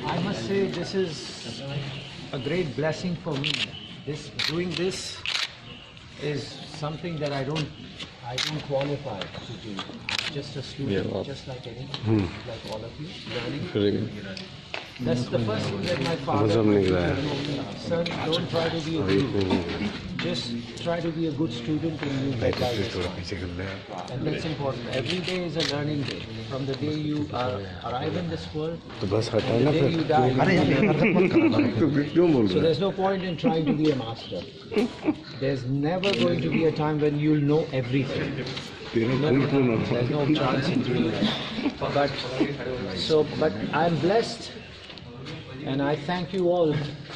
I must say this is a great blessing for me. Doing this is something that I don't qualify to do. I'm just a student, just like anyone, like all of you, learning. That's the first thing that my father told me. Son, don't try to be a guru. Just try to be a good student and you get guidance. And that's important. Every day is a learning day. From the day you arrive in this world, to the day you die. So there's no point in trying to be a master. There's never going to be a time when you'll know everything. There's no chance in doing that. But I'm blessed. And I thank you all,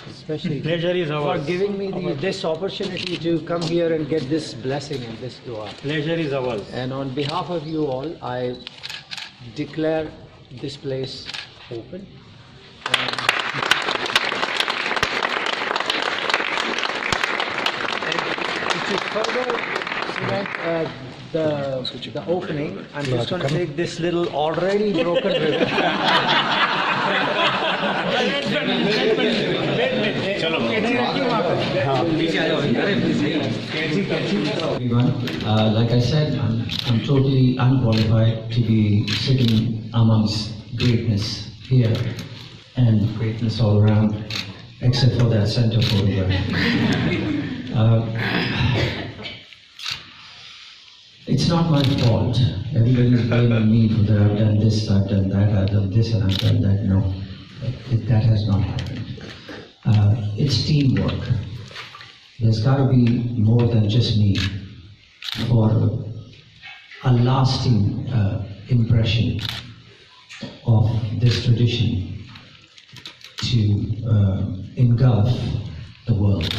especially for giving me this opportunity to come here and get this blessing and this dua. Pleasure is ours. And on behalf of you all, I declare this place open. And to further cement the opening, I'm just going to take this little already broken ribbon. Everyone, like I said, I'm totally unqualified to be sitting amongst greatness here and greatness all around, except for that center photograph. It's not my fault. Everybody's blaming me for that. I've done this, I've done that, I've done this, and I've done that. No, that has not happened. It's teamwork. There's got to be more than just me for a lasting impression of this tradition to engulf the world.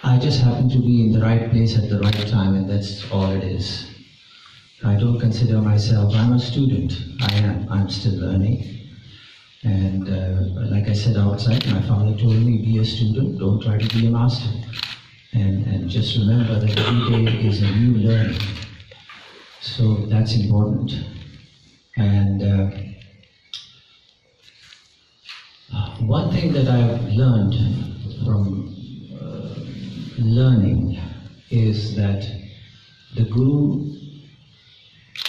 I just happen to be in the right place at the right time, and that's all it is. I don't consider myself, I'm a student. I'm still learning. And like I said outside, my father told me, be a student, don't try to be a master. And just remember that every day is a new learning. So that's important. And one thing that I've learned from learning is that the guru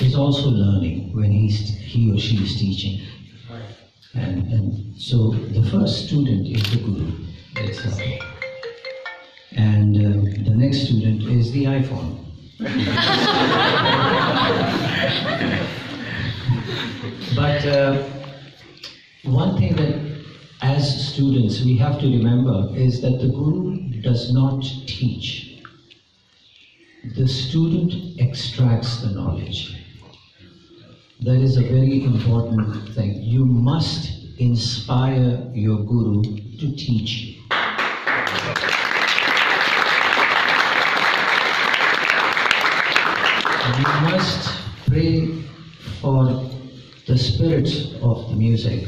is also learning when he or she is teaching. And so the first student is the guru itself. And the next student is the iPhone. But one thing that as students we have to remember is that the guru does not teach. The student extracts the knowledge. That is a very important thing. You must inspire your guru to teach you. You must pray for the spirit of the music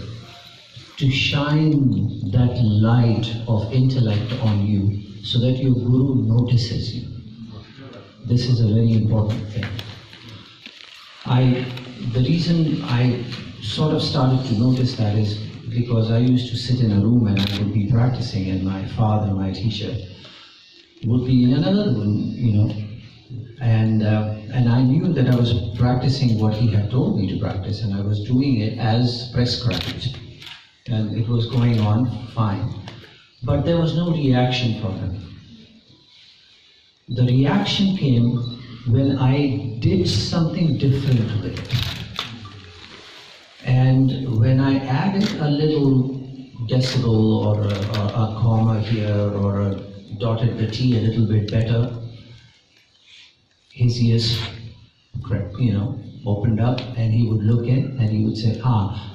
to shine that light of intellect on you so that your guru notices you. This is a very important thing. The reason I sort of started to notice that is because I used to sit in a room and I would be practicing, and my father, my teacher, would be in another room, you know, and I knew that I was practicing what he had told me to practice, and I was doing it as prescribed, and it was going on fine. But there was no reaction from him. The reaction came when I did something different with it. And when I added a little decibel or a comma here or dotted the T a little bit better, his ears, opened up, and he would look in and he would say,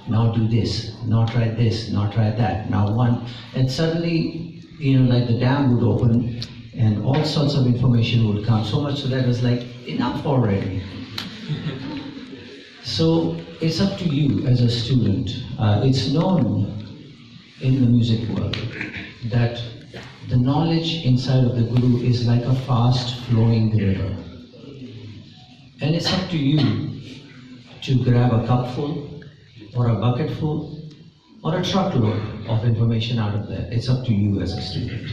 now do this, now try this, now try that, now one, and suddenly, like the dam would open and all sorts of information would come, so much so that it was like, enough already. So it's up to you as a student. It's known in the music world that the knowledge inside of the Guru is like a fast flowing river. And it's up to you to grab a cupful or a bucketful or a truckload of information out of there. It's up to you as a student.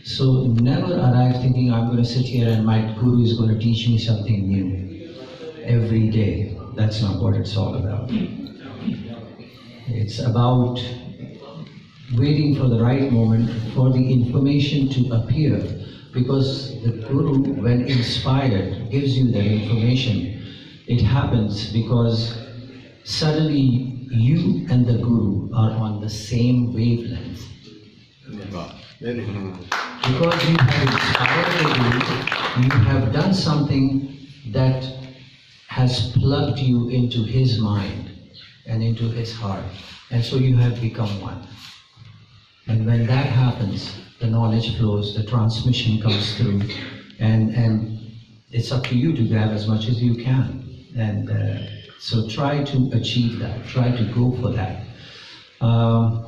So never arrive thinking I'm going to sit here and my Guru is going to teach me something new every day. That's not what it's all about. It's about waiting for the right moment for the information to appear, because the Guru, when inspired, gives you that information. It happens because suddenly you and the Guru are on the same wavelength. Because you have inspired the Guru, you have done something that has plugged you into his mind and into his heart, and so you have become one. And when that happens, the knowledge flows, the transmission comes through, and it's up to you to grab as much as you can. And so try to achieve that, try to go for that. I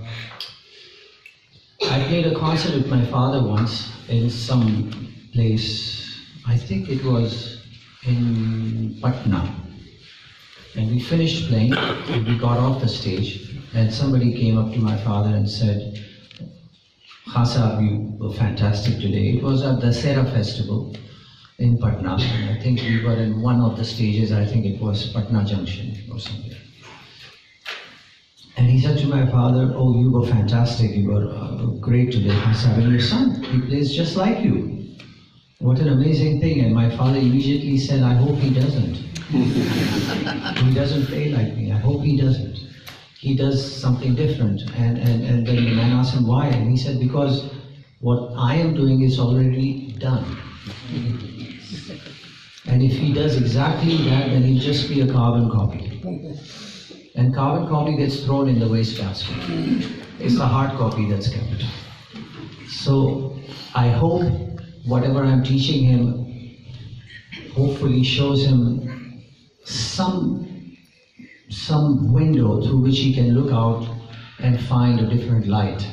played a concert with my father once in some place, I think it was in Patna. And we finished playing, and we got off the stage, and somebody came up to my father and said, "Khasa, you were fantastic today." It was at the Dasera festival in Patna, and I think we were in one of the stages, I think it was Patna Junction or something. And he said to my father, "Oh, you were fantastic, you were great today, Khasa, and your son, he plays just like you. What an amazing thing." And my father immediately said, "I hope he doesn't. He doesn't play like me, I hope he doesn't. He does something different." And then the man asked him why, and he said, "Because what I am doing is already done. And if he does exactly that, then he'll just be a carbon copy. And carbon copy gets thrown in the wastebasket. It's the hard copy that's kept." So I hope whatever I'm teaching him hopefully shows him some window through which he can look out and find a different light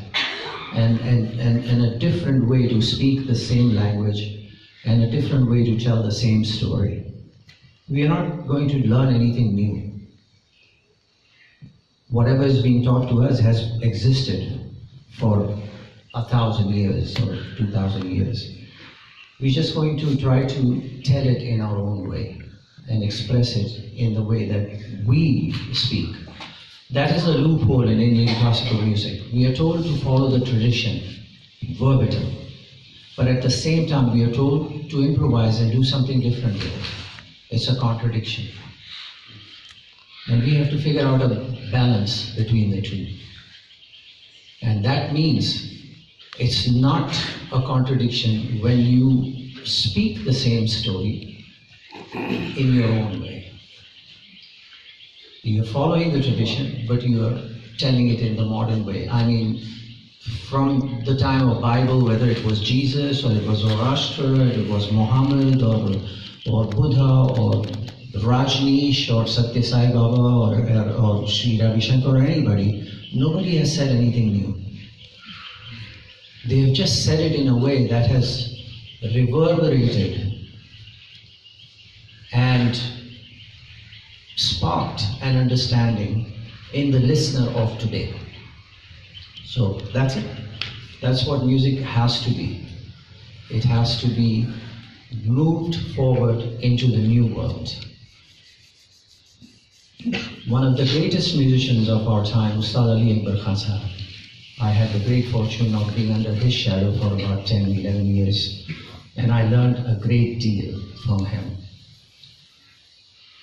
and a different way to speak the same language and a different way to tell the same story. We are not going to learn anything new. Whatever is being taught to us has existed for 1,000 years or 2,000 years. We're just going to try to tell it in our own way and express it in the way that we speak. That is a loophole in Indian classical music. We are told to follow the tradition, verbatim. But at the same time, we are told to improvise and do something different with it. It's a contradiction. And we have to figure out a balance between the two. And that means it's not a contradiction when you speak the same story in your own way. You're following the tradition, but you're telling it in the modern way. I mean, from the time of Bible, whether it was Jesus or it was Zoroaster, it was Muhammad or Buddha or Rajneesh or Satya Sai Baba or Sri Ravi Shankar or anybody, nobody has said anything new. They have just said it in a way that has reverberated and sparked an understanding in the listener of today. So that's it. That's what music has to be. It has to be moved forward into the new world. One of the greatest musicians of our time, Ustad Ali Akbar Khan Sahab. I had the great fortune of being under his shadow for about 10, 11 years, and I learned a great deal from him.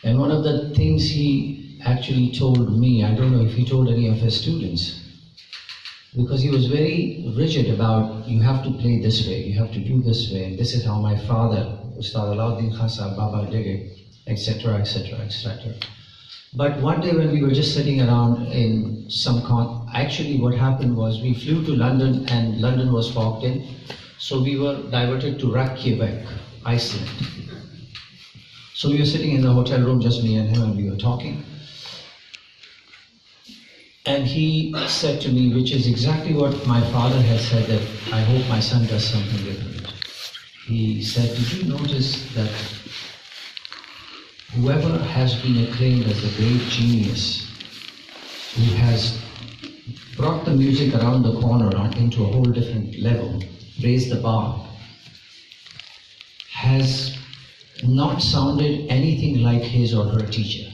And one of the things he actually told me, I don't know if he told any of his students, because he was very rigid about, you have to play this way, you have to do this way, and this is how my father, Ustad Alauddin Khan Sahab Baba, did it, etc., etc., etc. But one day when we were just sitting around in actually what happened was we flew to London and London was fogged in, so we were diverted to Reykjavik, Iceland. So we were sitting in the hotel room, just me and him, and we were talking. And he said to me, which is exactly what my father has said, that I hope my son does something different. He said, did you notice that whoever has been acclaimed as a great genius, who has brought the music around the corner into a whole different level, raised the bar, has not sounded anything like his or her teacher.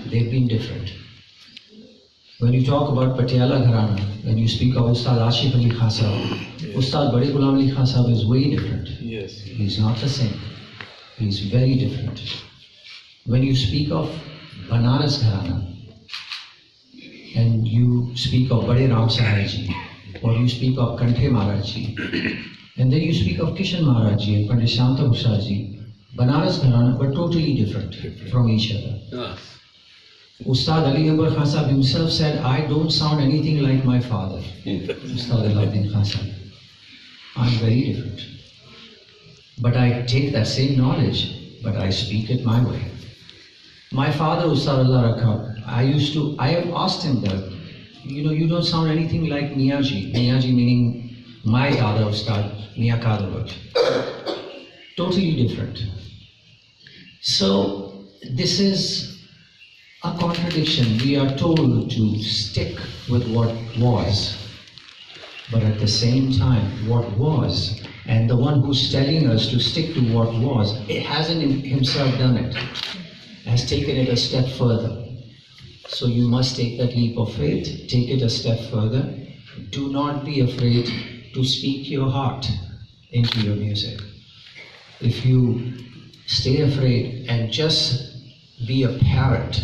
They've been different. When you talk about Patiala Gharana, when you speak of Ustad Ashif Ali Khan Sahab, Ustad Bade Ghulam Ali Khan Sahab is way different. Yes. He's not the same. He's very different. When you speak of Banaras Gharana, and you speak of Bade Ram Sahai Ji, or you speak of Kanthe Maharaj Ji, and then you speak of Kishan Maharaj Ji and Pandit Shanta Bhusha Ji, Banaras Gharana were totally different from each other. Ustad Ali Akbar Khan Sahab himself said, I don't sound anything like my father, Ustad Alauddin Khan Sahab. I'm very different. But I take that same knowledge, but I speak it my way. My father, Ustad Allah Rakha, I have asked him that, you don't sound anything like Miyaji. Miyaji meaning my father, Ustad Miya Kadawat. Totally different. So, this is a contradiction. We are told to stick with what was, but at the same time, what was, and the one who's telling us to stick to what was, it hasn't himself done it, has taken it a step further. So you must take that leap of faith, take it a step further. Do not be afraid to speak your heart into your music. If you stay afraid and just be a parrot,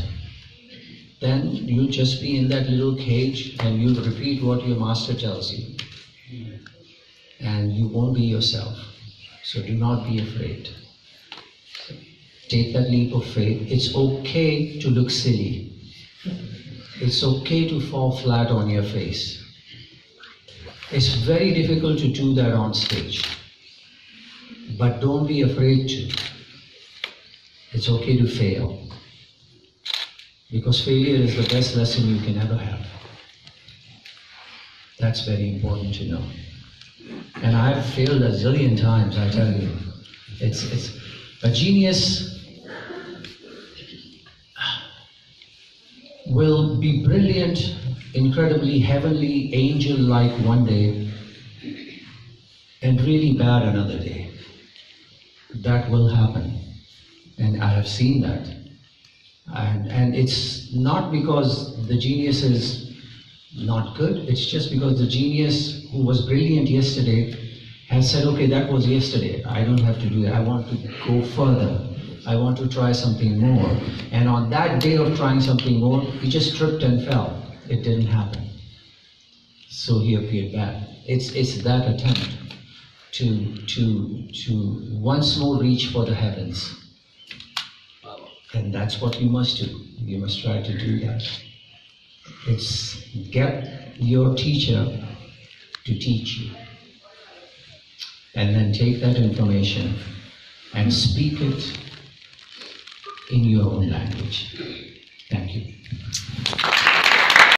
then you'll just be in that little cage and you'll repeat what your master tells you. And you won't be yourself. So do not be afraid. Take that leap of faith. It's okay to look silly. It's okay to fall flat on your face. It's very difficult to do that on stage. But don't be afraid to. It's okay to fail. Because failure is the best lesson you can ever have. That's very important to know. And I've failed a zillion times, I tell you. It's a genius will be brilliant, incredibly heavenly, angel-like one day, and really bad another day. That will happen. And I have seen that. And it's not because the genius is not good, it's just because the genius who was brilliant yesterday has said, okay, that was yesterday, I don't have to do that, I want to go further, I want to try something more. And on that day of trying something more, he just tripped and fell. It didn't happen. So he appeared bad. It's that attempt to once more reach for the heavens. And that's what you must do. You must try to do that. It's get your teacher to teach you. And then take that information and speak it in your own language.